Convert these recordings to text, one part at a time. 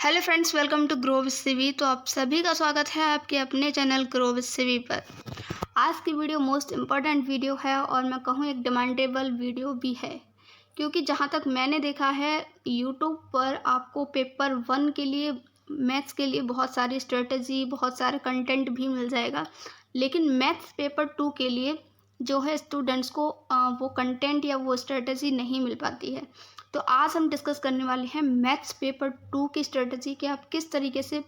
Hello friends, welcome to grow with CV. तो आप सभी का स्वागत है आपके अपने चैनल ग्रो विद सीवी पर। आज की वीडियो मोस्ट इम्पॉर्टेंट वीडियो है और मैं कहूँ एक डिमांडेबल वीडियो भी है, क्योंकि जहाँ तक मैंने देखा है यूट्यूब पर आपको पेपर 1 के लिए, मैथ्स के लिए बहुत सारी स्ट्रेटजी, बहुत सारे कंटेंट भी मिल जाएगा, लेकिन मैथ्स पेपर 2 के लिए जो है स्टूडेंट्स को वो कंटेंट या वो स्ट्रेटजी नहीं मिल पाती है। तो आज हम डिस्कस करने वाले हैं मैथ्स पेपर 2 की स्ट्रेटजी कि आप किस तरीके से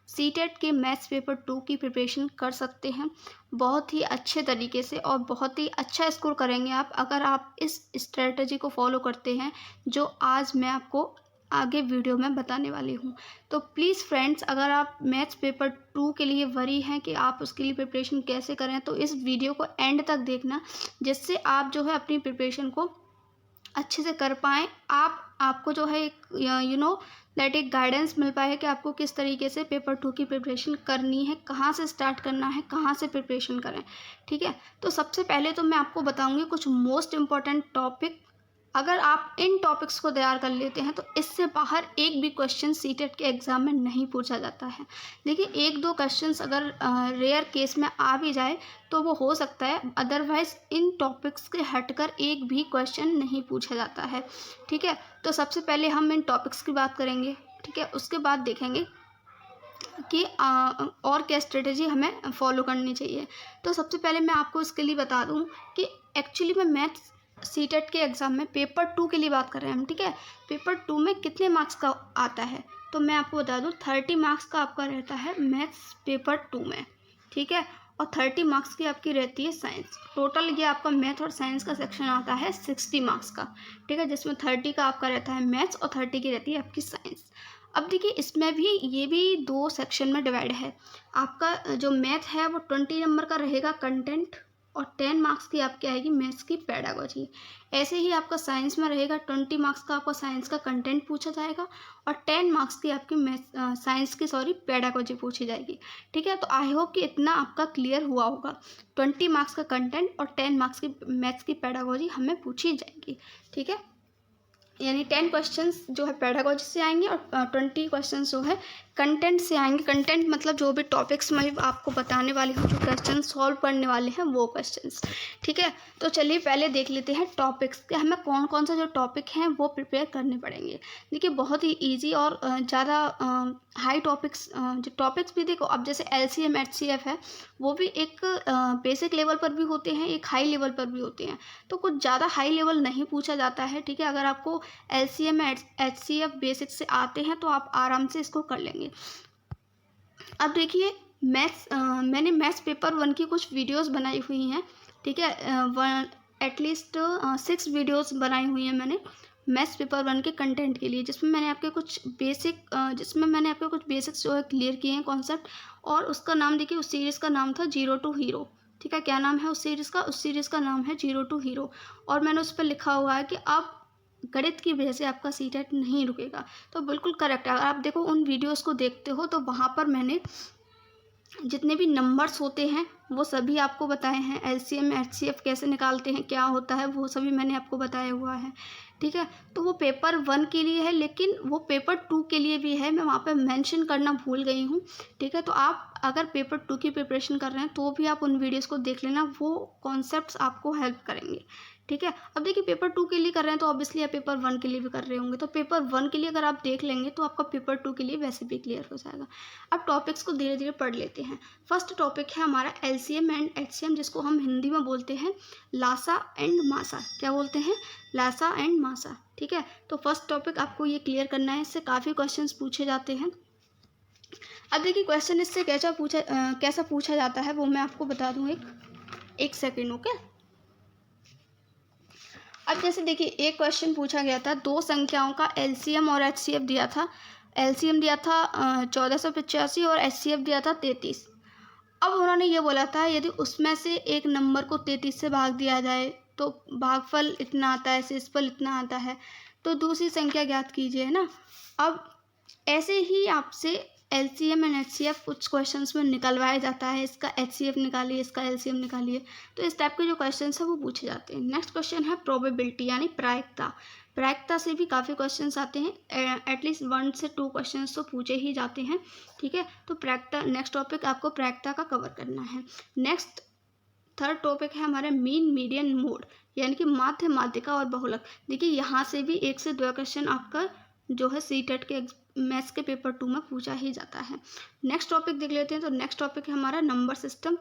सीटेट के मैथ्स पेपर 2 की प्रिपरेशन कर सकते हैं बहुत ही अच्छे तरीके से, और बहुत ही अच्छा स्कोर करेंगे आप अगर आप इस स्ट्रेटजी को फॉलो करते हैं जो आज मैं आपको आगे वीडियो में बताने वाली हूँ। तो प्लीज़ फ्रेंड्स, अगर आप मैथ्स पेपर 2 के लिए वरी हैं कि आप उसके लिए प्रिपरेशन कैसे करें, तो इस वीडियो को एंड तक देखना, जिससे आप जो है अपनी प्रिपरेशन को अच्छे से कर पाएँ। आपको जो है एक दैट एक गाइडेंस मिल पाए कि आपको किस तरीके से पेपर 2 की प्रिपरेशन करनी है, कहाँ से स्टार्ट करना है, कहाँ से प्रिपरेशन करें। ठीक है, तो सबसे पहले तो मैं आपको बताऊंगी कुछ मोस्ट इम्पॉर्टेंट टॉपिक। अगर आप इन टॉपिक्स को तैयार कर लेते हैं तो इससे बाहर एक भी क्वेश्चन सीटेट के एग्ज़ाम में नहीं पूछा जाता है। देखिए, एक दो क्वेश्चंस अगर रेयर केस में आ भी जाए तो वो हो सकता है, अदरवाइज़ इन टॉपिक्स के हटकर एक भी क्वेश्चन नहीं पूछा जाता है। ठीक है, तो सबसे पहले हम इन टॉपिक्स की बात करेंगे। ठीक है, उसके बाद देखेंगे कि और क्या स्ट्रेटजी हमें फॉलो करनी चाहिए। तो सबसे पहले मैं आपको इसके लिए बता दूं कि एक्चुअली में मैथ्स सीटेट के एग्ज़ाम में पेपर 2 के लिए बात कर रहे हैं हम। ठीक है, पेपर 2 में कितने मार्क्स का आता है, तो मैं आपको बता दूं 30 मार्क्स का आपका रहता है मैथ्स पेपर 2 में। ठीक है, और 30 मार्क्स की आपकी रहती है साइंस। टोटल ये आपका मैथ और साइंस का सेक्शन आता है 60 मार्क्स का। ठीक है, जिसमें 30 का आपका रहता है मैथ्स और 30 की रहती है आपकी साइंस। अब देखिए, इसमें भी ये भी दो सेक्शन में डिवाइड है। आपका जो मैथ है वो 20 नंबर का रहेगा कंटेंट, और 10 मार्क्स की आपकी आएगी मैथ्स की पेडागोजी। ऐसे ही आपका साइंस में रहेगा 20 मार्क्स का आपका साइंस का कंटेंट पूछा जाएगा, और 10 मार्क्स की आपकी साइंस की पेडागोजी पूछी जाएगी। ठीक है, तो आई होप कि इतना आपका क्लियर हुआ होगा। 20 मार्क्स का कंटेंट और 10 मार्क्स की मैथ्स की पेडागोजी हमें पूछी जाएगी। ठीक है, यानी 10 क्वेश्चंस जो है पेडागोजी से आएंगे और 20 क्वेश्चंस जो है कंटेंट से आएंगे। कंटेंट मतलब जो भी टॉपिक्स मैं आपको बताने वाली हूँ, जो क्वेश्चन सॉल्व करने वाले हैं वो क्वेश्चंस। ठीक है, तो चलिए पहले देख लेते हैं टॉपिक्स कि हमें कौन कौन सा जो टॉपिक हैं वो प्रिपेयर करने पड़ेंगे। देखिए, बहुत ही ईजी और ज़्यादा हाई टॉपिक्स, जो टॉपिक्स भी देखो, अब जैसे LCM HCF है, वो भी एक बेसिक लेवल पर भी होते हैं, एक हाई लेवल पर भी होते हैं। तो कुछ ज़्यादा हाई लेवल नहीं पूछा जाता है। ठीक है, अगर आपको LCM HCF बेसिक से आते हैं तो आप आराम से इसको कर लेंगे। अब देखिए, मैंने मैथ्स पेपर 1 की कुछ वीडियोस बनाई हुई हैं। ठीक है, एटलीस्ट 6 वीडियोस बनाई हुई हैं मैंने मैथ्स पेपर 1 के कंटेंट के लिए, जिसमें मैंने आपके कुछ बेसिक्स जो है क्लियर किए हैं कॉन्सेप्ट। और उसका नाम देखिए, उस सीरीज़ का नाम था जीरो टू हीरो। ठीक है, क्या नाम है उस सीरीज़ का नाम है जीरो टू हीरो। और मैंने उस पर लिखा हुआ है कि आप गणित की वजह से आपका सीटेट नहीं रुकेगा। तो बिल्कुल करेक्ट है। अगर आप देखो उन वीडियोस को देखते हो तो वहाँ पर मैंने जितने भी नंबर्स होते हैं वो सभी आपको बताए हैं। LCM HCF कैसे निकालते हैं, क्या होता है, वो सभी मैंने आपको बताया हुआ है। ठीक है, तो वो पेपर 1 के लिए है, लेकिन वो पेपर 2 के लिए भी है, मैं वहाँ पे मेंशन करना भूल गई हूँ। ठीक है, तो आप अगर पेपर 2 की प्रिपरेशन कर रहे हैं तो भी आप उन वीडियोज़ को देख लेना, वो कॉन्सेप्ट्स आपको हेल्प करेंगे। ठीक है, अब देखिए, पेपर 2 के लिए कर रहे हैं तो ऑब्वियसली आप पेपर 1 के लिए भी कर रहे होंगे, तो पेपर 1 के लिए अगर आप देख लेंगे तो आपका पेपर 2 के लिए वैसे भी क्लियर हो जाएगा। अब टॉपिक्स को धीरे धीरे पढ़ लेते हैं। फर्स्ट टॉपिक है हमारा LCM एंड HCM, जिसको हम हिंदी में बोलते हैं लासा एंड मासा। क्या बोलते हैं? लासा एंड मासा। ठीक है, तो फर्स्ट टॉपिक आपको ये क्लियर करना है, इससे काफ़ी क्वेश्चंस पूछे जाते हैं। अब देखिए, क्वेश्चन इससे कैसा पूछा जाता है वो मैं आपको बता दूँ। एक सेकेंड, ओके। अब जैसे देखिए, एक क्वेश्चन पूछा गया था, दो संख्याओं का LCM और HCF दिया था। LCM दिया था 1485 और HCF दिया था 33। अब उन्होंने ये बोला था यदि उसमें से एक नंबर को 33 से भाग दिया जाए तो भागफल इतना आता है, शेषफल इतना आता है, तो दूसरी संख्या ज्ञात कीजिए, है ना। अब ऐसे ही आपसे LCM एंड HCF कुछ क्वेश्चंस में निकलवाया जाता है, इसका HCF निकालिए, इसका LCM निकालिए। तो इस टाइप के जो क्वेश्चंस हैं वो पूछे जाते हैं। नेक्स्ट क्वेश्चन है प्रोबेबिलिटी यानी प्रायिकता। प्रायिकता से भी काफ़ी क्वेश्चंस आते हैं, एटलीस्ट 1 से 2 क्वेश्चंस तो पूछे ही जाते हैं, ठीक है। तो प्रायिकता, नेक्स्ट टॉपिक आपको प्रायिकता का कवर करना है। नेक्स्ट थर्ड टॉपिक है हमारा मीन मीडियन मोड, यानी कि माध्य, माध्यिका और बहुलक। देखिए यहाँ से भी 1 से 2 क्वेश्चन आपका जो है सीटेट के मैथ्स के पेपर 2 में पूछा ही जाता है। नेक्स्ट टॉपिक देख लेते हैं। तो नेक्स्ट टॉपिक है हमारा नंबर सिस्टम।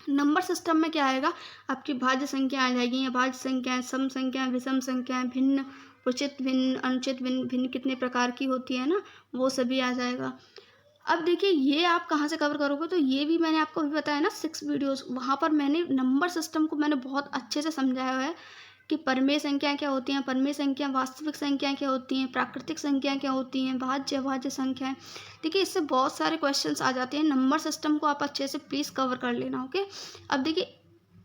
नंबर सिस्टम में क्या आएगा, आपकी भाज्य संख्या आ जाएगी, या भाज्य संख्याएं, सम संख्याएं, विषम संख्याएं, भिन्न, उचित भिन्न, अनुचित भिन्न, भिन्न कितने प्रकार की होती है ना, वो सभी आ जाएगा। अब देखिए ये आप कहाँ से कवर करोगे, तो ये भी मैंने आपको अभी बताया ना 6 वीडियोस, वहाँ पर मैंने नंबर सिस्टम को मैंने बहुत अच्छे से समझाया हुआ है कि परमेय संख्या क्या होती हैं, परमेय संख्या, वास्तविक संख्या क्या होती हैं, प्राकृतिक संख्या क्या होती हैं, भाज्य अभाज्य संख्याएं। देखिए इससे बहुत सारे क्वेश्चंस आ जाते हैं। नंबर सिस्टम को आप अच्छे से प्लीज़ कवर कर लेना, ओके। अब देखिए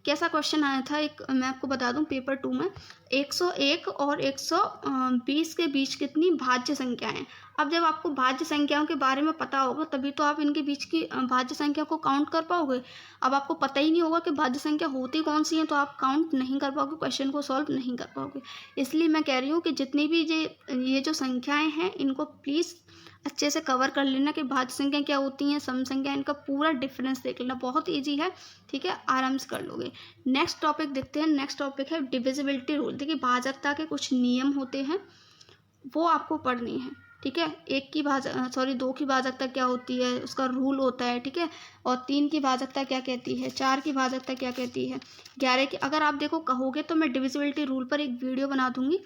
कैसा क्वेश्चन आया था, एक मैं आपको बता दूं पेपर 2 में 101 और 120 के बीच कितनी भाज्य संख्याएं। अब जब आपको भाज्य संख्याओं के बारे में पता होगा तभी तो आप इनके बीच की भाज्य संख्या को काउंट कर पाओगे। अब आपको पता ही नहीं होगा कि भाज्य संख्या होती कौन सी है, तो आप काउंट नहीं कर पाओगे, क्वेश्चन को सॉल्व नहीं कर पाओगे। इसलिए मैं कह रही हूँ कि जितनी भी ये जो संख्याएँ हैं इनको प्लीज़ अच्छे से कवर कर लेना कि भाज्य संख्या क्या होती हैं, सम संख्या, इनका पूरा डिफरेंस देख लेना, बहुत इजी है, ठीक है, आराम से कर लोगे। नेक्स्ट टॉपिक देखते हैं। नेक्स्ट टॉपिक है डिविजिबिलिटी रूल। देखिए भाजकता के कुछ नियम होते हैं, वो आपको पढ़ने हैं, ठीक है। 2 की भाजकता क्या होती है, उसका रूल होता है, ठीक है। और 3 की भाजकता क्या कहती है, 4 की भाजकता क्या कहती है, 11 की। अगर आप देखो कहोगे तो मैं डिविजिबिलिटी रूल पर एक वीडियो बना दूंगी,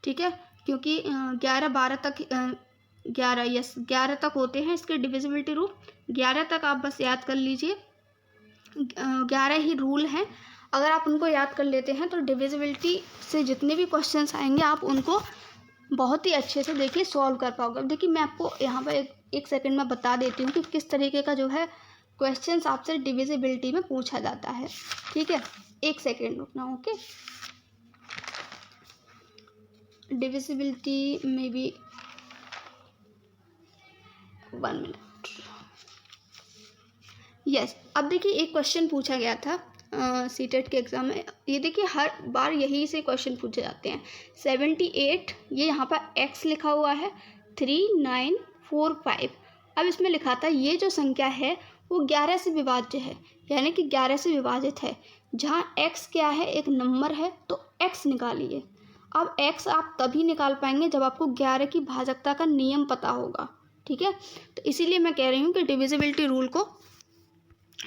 ठीक है, क्योंकि 11 तक होते हैं इसके डिविजिबिलिटी रूल। 11 तक आप बस याद कर लीजिए, 11 ही रूल हैं। अगर आप उनको याद कर लेते हैं तो डिविजिबिलिटी से जितने भी क्वेश्चंस आएंगे आप उनको बहुत ही अच्छे से देखिए सॉल्व कर पाओगे। अब देखिए मैं आपको यहाँ पर एक सेकंड में बता देती हूँ कि किस तरीके का जो है क्वेश्चंस आपसे डिविजिबिलिटी में पूछा जाता है, ठीक है। एक सेकेंड रुकना, ओके। डिविजिबिलिटी में भी 1 मिनट, यस। अब देखिए एक क्वेश्चन पूछा गया था सीटेट के एग्ज़ाम में। ये देखिए हर बार यही से क्वेश्चन पूछे जाते हैं। 78, ये यहाँ पर x लिखा हुआ है, 3945। अब इसमें लिखा था ये जो संख्या है वो 11 से विभाज्य है, यानी कि 11 से विभाजित है। जहाँ x क्या है, एक नंबर है, तो x निकालिए। अब x आप तभी निकाल पाएंगे जब आपको 11 की भाजकता का नियम पता होगा, ठीक है। तो इसीलिए मैं कह रही हूँ कि डिविजिबिलिटी रूल को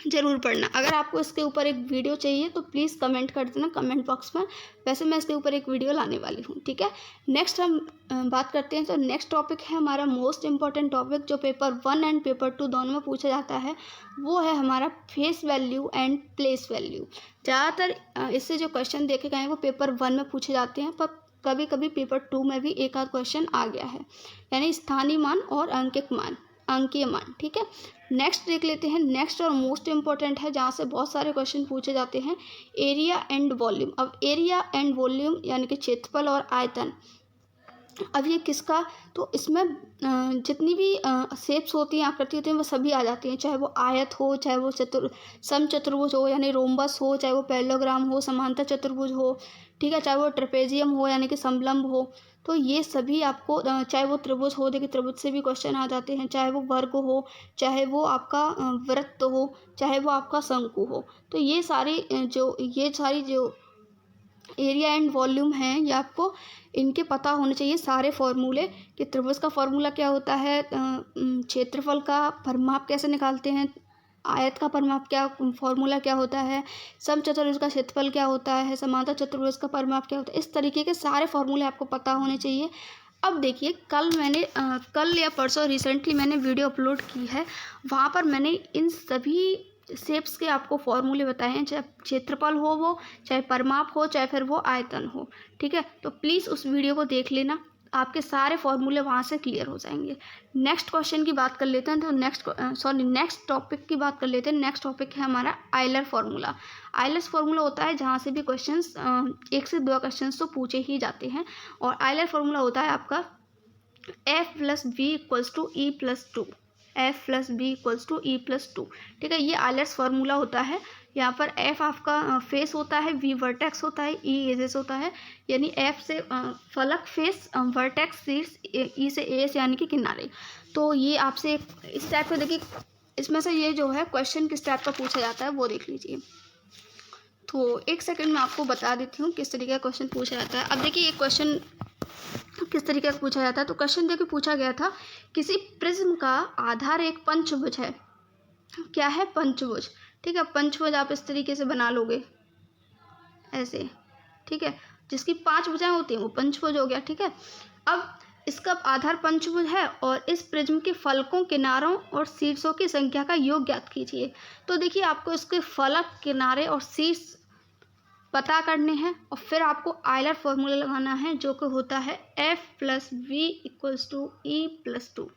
ज़रूर पढ़ना। अगर आपको इसके ऊपर एक वीडियो चाहिए तो प्लीज़ कमेंट कर देना कमेंट बॉक्स में, वैसे मैं इसके ऊपर एक वीडियो लाने वाली हूँ, ठीक है। नेक्स्ट हम बात करते हैं। तो नेक्स्ट टॉपिक है हमारा मोस्ट इम्पॉर्टेंट टॉपिक, जो पेपर 1 एंड पेपर 2 दोनों में पूछा जाता है, वो है हमारा face value and place value. ज़्यादातर इससे जो क्वेश्चन देखे गए हैं वो पेपर 1 में पूछे जाते हैं, पर कभी कभी पेपर 2 में भी एक आध क्वेश्चन आ गया है, यानी स्थानीय मान और अंकीय मान, ठीक है। नेक्स्ट देख लेते हैं। नेक्स्ट और मोस्ट इम्पॉर्टेंट है, जहाँ से बहुत सारे क्वेश्चन पूछे जाते हैं, एरिया एंड वॉल्यूम। अब एरिया एंड वॉल्यूम यानी कि क्षेत्रफल और आयतन। अब ये किसका, तो इसमें जितनी भी शेप्स होती हैं, आकृति होती हैं, वो सभी आ जाती हैं, चाहे वो आयत हो, चाहे वो समचतुर्भुज हो यानी रोम्बस हो, चाहे वो पैरेललोग्राम हो, समांतर चतुर्भुज हो, ठीक है, चाहे वो ट्रेपेजियम हो यानी कि समलंब हो। तो ये सभी आपको, चाहे वो त्रिभुज हो, देखिए त्रिभुज से भी क्वेश्चन आ जाते हैं, चाहे वो वर्ग हो, चाहे वो आपका वृत्त हो, चाहे वो आपका शंकु हो। तो ये सारी जो एरिया एंड वॉल्यूम है, ये आपको इनके पता होने चाहिए सारे फॉर्मूले, कि त्रिभुज का फॉर्मूला क्या होता है, क्षेत्रफल का परिमाप कैसे निकालते हैं, आयत का परिमाप क्या फॉर्मूला क्या होता है, समचतुर्भुज का क्षेत्रफल क्या होता है, समांतर चतुर्भुज का परिमाप क्या होता है। इस तरीके के सारे फॉर्मूले आपको पता होने चाहिए। अब देखिए कल या परसों रिसेंटली मैंने वीडियो अपलोड की है, वहाँ पर मैंने इन सभी शेप्स के आपको फॉर्मूले बताए हैं, चाहे क्षेत्रफल हो वो, चाहे परिमाप हो, चाहे फिर वो आयतन हो, ठीक है। तो प्लीज़ उस वीडियो को देख लेना, आपके सारे फॉर्मूले वहाँ से क्लियर हो जाएंगे। नेक्स्ट क्वेश्चन की बात कर लेते हैं। तो नेक्स्ट टॉपिक की बात कर लेते हैं। नेक्स्ट टॉपिक है हमारा आइलर फार्मूला। आइलर्स फार्मूला होता है जहाँ से भी क्वेश्चंस 1 से 2 क्वेश्चंस तो पूछे ही जाते हैं, और आइलर फार्मूला होता है आपका F + B = E + 2, F + B = E + 2, ठीक है। ये आइलर्स फार्मूला होता है, यहाँ पर एफ आपका फेस होता है, वी वर्टेक्स होता है, ई एजेस होता है, यानी एफ से फलक, फेस, वर्टेक्स शीर्ष, ई से एस यानी कि किनारे। तो ये आपसे इस टाइप का देखिए, इसमें से ये जो है क्वेश्चन किस टाइप का पूछा जाता है वो देख लीजिए। तो एक सेकंड में आपको बता देती हूँ किस तरीके का क्वेश्चन पूछा जाता है। अब देखिए ये क्वेश्चन किस तरीके से पूछा जाता है। तो क्वेश्चन देखिए पूछा गया था, किसी प्रिज्म का आधार एक पंचभुज है। क्या है? पंचभुज। ठीक है, पंचभुज आप इस तरीके से बना लोगे ऐसे, ठीक है, जिसकी 5 भुजाएं होती हैं वो पंचभुज हो गया। ठीक है, अब इसका आधार पंचभुज है और इस प्रिज्म के फलकों, किनारों और शीर्षों की संख्या का योग ज्ञात कीजिए। तो देखिए आपको इसके फलक, किनारे और शीर्ष पता करने हैं और फिर आपको आयलर फॉर्मूला लगाना है जो कि होता है F + V = E+2।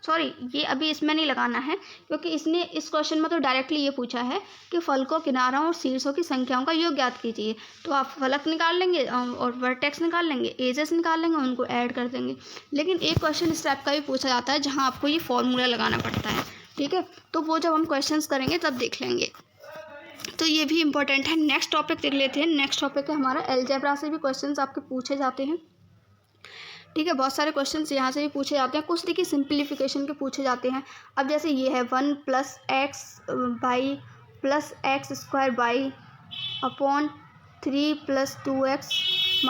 सॉरी, ये अभी इसमें नहीं लगाना है क्योंकि इसने इस क्वेश्चन में तो डायरेक्टली ये पूछा है कि फलकों, किनारों और शीर्षों की संख्याओं का योग ज्ञात कीजिए। तो आप फलक निकाल लेंगे और वर्टेक्स निकाल लेंगे, एजेस निकाल लेंगे, उनको ऐड कर देंगे। लेकिन एक क्वेश्चन इस टाइप का भी पूछा जाता है जहाँ आपको ये फॉर्मूला लगाना पड़ता है। ठीक है, तो वो जब हम क्वेश्चन करेंगे तब देख लेंगे। तो ये भी इंपॉर्टेंट है। नेक्स्ट टॉपिक देख लेते हैं। नेक्स्ट टॉपिक है हमारा अलजेब्रा से भी क्वेश्चंस आपके पूछे जाते हैं। ठीक है, बहुत सारे क्वेश्चंस यहाँ से भी पूछे जाते हैं। कुछ देखिए सिंप्लीफिकेशन के पूछे जाते हैं। अब जैसे ये है 1 + x y + x² y / 3 + 2x -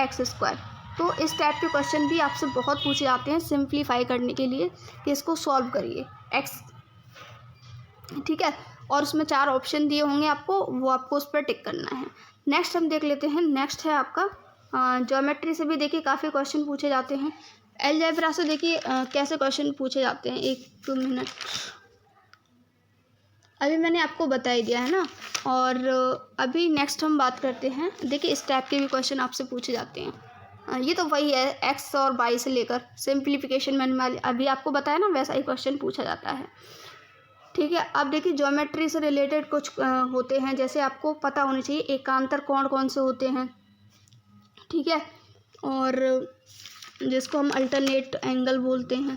x²। तो इस टाइप के क्वेश्चन भी आपसे बहुत पूछे जाते हैं सिंप्लीफाई करने के लिए कि इसको सॉल्व करिए x। ठीक है, और उसमें 4 ऑप्शन दिए होंगे आपको, वो आपको उस पर टिक करना है। नेक्स्ट हम देख लेते हैं। नेक्स्ट है आपका ज्योमेट्री से भी देखिए काफ़ी क्वेश्चन पूछे जाते हैं। अलजेब्रा से देखिए कैसे क्वेश्चन पूछे जाते हैं। 1 मिनट, अभी मैंने आपको बता ही दिया है ना। और अभी नेक्स्ट हम बात करते हैं। देखिए इस टाइप के भी क्वेश्चन आपसे पूछे जाते हैं। ये तो वही है, एक्स और वाई से लेकर सिंप्लीफिकेशन मैंने अभी आपको बताया ना, वैसा ही क्वेश्चन पूछा जाता है। ठीक है, अब देखिए ज्योमेट्री से रिलेटेड कुछ होते हैं, जैसे आपको पता होनी चाहिए एकांतर कोण कौन से होते हैं। ठीक है, और जिसको हम अल्टरनेट एंगल बोलते हैं।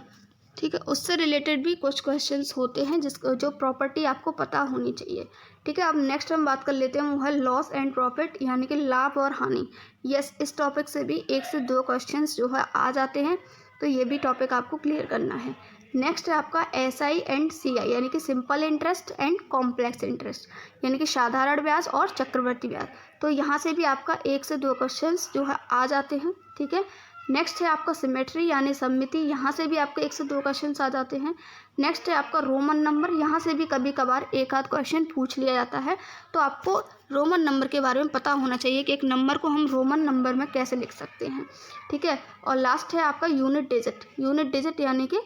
ठीक है, उससे रिलेटेड भी कुछ क्वेश्चंस होते हैं जिसको जो प्रॉपर्टी आपको पता होनी चाहिए। ठीक है, अब नेक्स्ट हम बात कर लेते हैं, वो है लॉस एंड प्रॉफिट, यानी कि लाभ और हानि। यस, इस टॉपिक से भी 1 से 2 क्वेश्चंस जो है आ जाते हैं, तो ये भी टॉपिक आपको क्लियर करना है। नेक्स्ट है आपका SI एंड CI, यानी कि simple interest and complex interest, यानी कि साधारण ब्याज और चक्रवर्ती ब्याज। तो यहाँ से भी आपका 1 से 2 क्वेश्चंस जो है आ जाते हैं। ठीक है, नेक्स्ट है आपका सिमेट्री यानी सममिति, यहाँ से भी आपके 1 से 2 क्वेश्चंस आ जाते हैं। नेक्स्ट है आपका रोमन नंबर, यहाँ से भी कभी कभार एक आध क्वेश्चन पूछ लिया जाता है। तो आपको रोमन नंबर के बारे में पता होना चाहिए कि एक नंबर को हम रोमन नंबर में कैसे लिख सकते हैं। ठीक है, और लास्ट है आपका यूनिट डिजिट। यूनिट डिजिट यानी कि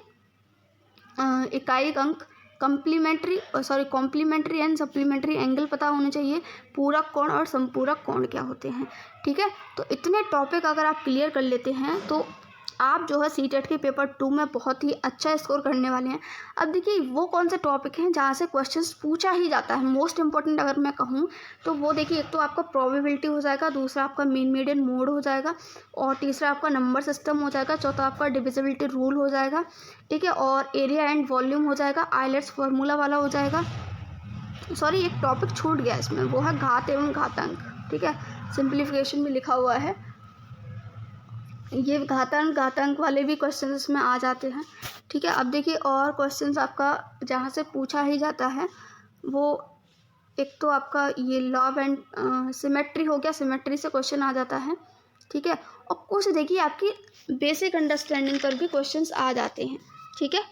इकाई अंक, कॉम्प्लीमेंट्री एंड सप्लीमेंट्री एंगल पता होने चाहिए, पूरक कोण और संपूरक कोण क्या होते हैं। ठीक है, तो इतने टॉपिक अगर आप क्लियर कर लेते हैं तो आप जो है सीटेट के पेपर 2 में बहुत ही अच्छा स्कोर करने वाले हैं। अब देखिए वो कौन से टॉपिक हैं जहाँ से क्वेश्चंस पूछा ही जाता है। मोस्ट इंपॉर्टेंट अगर मैं कहूँ तो वो देखिए, एक तो आपका प्रोबेबिलिटी हो जाएगा, दूसरा आपका मीन मीडियन मोड हो जाएगा, और तीसरा आपका नंबर सिस्टम हो जाएगा, चौथा आपका डिविजिबिलिटी रूल हो जाएगा। ठीक है, और एरिया एंड वॉल्यूम हो जाएगा, आइलर्स फार्मूला वाला हो जाएगा। सॉरी, एक टॉपिक छूट गया इसमें, वो है घात एवं घातांक। ठीक है, सिंप्लीफिकेशन में लिखा हुआ है, ये घातांक वाले भी क्वेश्चन इसमें आ जाते हैं। ठीक है, अब देखिए और क्वेश्चंस आपका जहाँ से पूछा ही जाता है, वो एक तो आपका ये लॉ एंड सिमेट्री हो गया, सिमेट्री से क्वेश्चन आ जाता है। ठीक है, और कुछ देखिए आपकी बेसिक अंडरस्टैंडिंग पर भी क्वेश्चंस आ जाते हैं। ठीक है,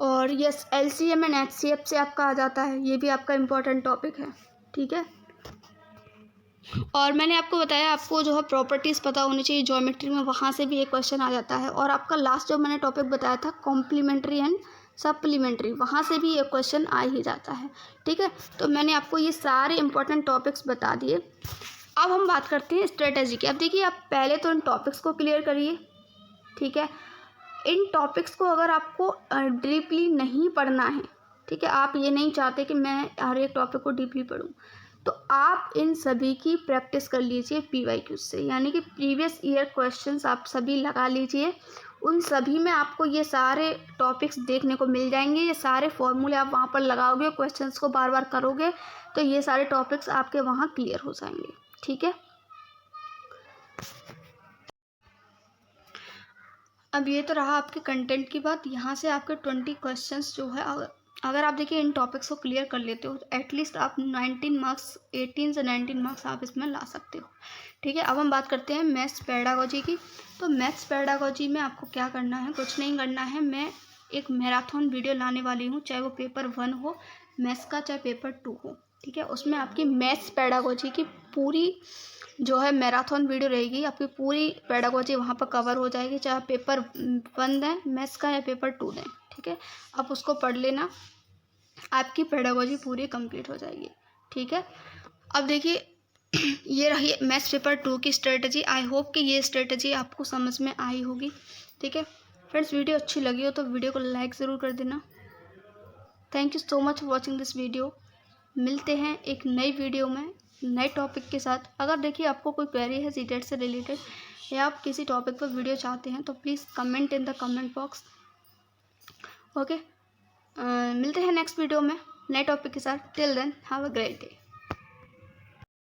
और यस LCM एंड HCF से आपका आ जाता है, ये भी आपका इम्पोर्टेंट टॉपिक है। ठीक है, और मैंने आपको बताया आपको जो है प्रॉपर्टीज़ पता होनी चाहिए ज्योमेट्री में, वहाँ से भी एक क्वेश्चन आ जाता है। और आपका लास्ट जो मैंने टॉपिक बताया था कॉम्प्लीमेंट्री एंड सप्लीमेंट्री, वहाँ से भी एक क्वेश्चन आ ही जाता है। ठीक है, तो मैंने आपको ये सारे इंपॉर्टेंट टॉपिक्स बता दिए। अब हम बात करते हैं स्ट्रेटजी की। अब देखिए आप पहले तो इन टॉपिक्स को क्लियर करिए। ठीक है, इन टॉपिक्स को अगर आपको डीपली नहीं पढ़ना है, ठीक है, आप ये नहीं चाहते कि मैं हर एक टॉपिक को डीपली पढूं, तो आप इन सभी की प्रैक्टिस कर लीजिए PYQ से, यानी कि प्रीवियस ईयर क्वेश्चंस आप सभी लगा लीजिए। उन सभी में आपको ये सारे टॉपिक्स देखने को मिल जाएंगे। ये सारे फॉर्मूले आप वहाँ पर लगाओगे, क्वेश्चंस को बार बार करोगे तो ये सारे टॉपिक्स आपके वहाँ क्लियर हो जाएंगे। ठीक है, अब ये तो रहा आपके कंटेंट की बात। यहाँ से आपके 20 क्वेश्चंस जो है, अगर आप देखिए इन टॉपिक्स को क्लियर कर लेते हो तो एटलीस्ट आप 19 मार्क्स, 18 से 19 मार्क्स आप इसमें ला सकते हो। ठीक है, अब हम बात करते हैं मैथ्स पेडागोजी की। तो मैथ्स पेडागोजी में आपको क्या करना है, कुछ नहीं करना है। मैं एक मैराथन वीडियो लाने वाली हूँ, चाहे वो पेपर 1 हो मैथ्स का, चाहे पेपर 2 हो। ठीक है, उसमें आपकी मैथ्स पेडागोजी की पूरी जो है मैराथन वीडियो रहेगी। आपकी पूरी पेडागोजी वहाँ पर कवर हो जाएगी, चाहे पेपर 1 दें मैथ्स का या पेपर 2 दें। ठीक है, आप उसको पढ़ लेना, आपकी पेडागोजी पूरी कंप्लीट हो जाएगी। ठीक है, अब देखिए ये रही मैथ्स पेपर 2 की स्ट्रेटजी। आई होप कि ये स्ट्रेटजी आपको समझ में आई होगी। ठीक है फ्रेंड्स, वीडियो अच्छी लगी हो तो वीडियो को लाइक ज़रूर कर देना। Thank you so much for watching this video. मिलते हैं एक नई वीडियो में नए टॉपिक के साथ। अगर देखिए आपको कोई क्वेरी है सीटेट से रिलेटेड या आप किसी टॉपिक पर वीडियो चाहते हैं तो please comment in the comment box. Okay, मिलते हैं नेक्स्ट वीडियो में नए टॉपिक के साथ। Till then have a great day.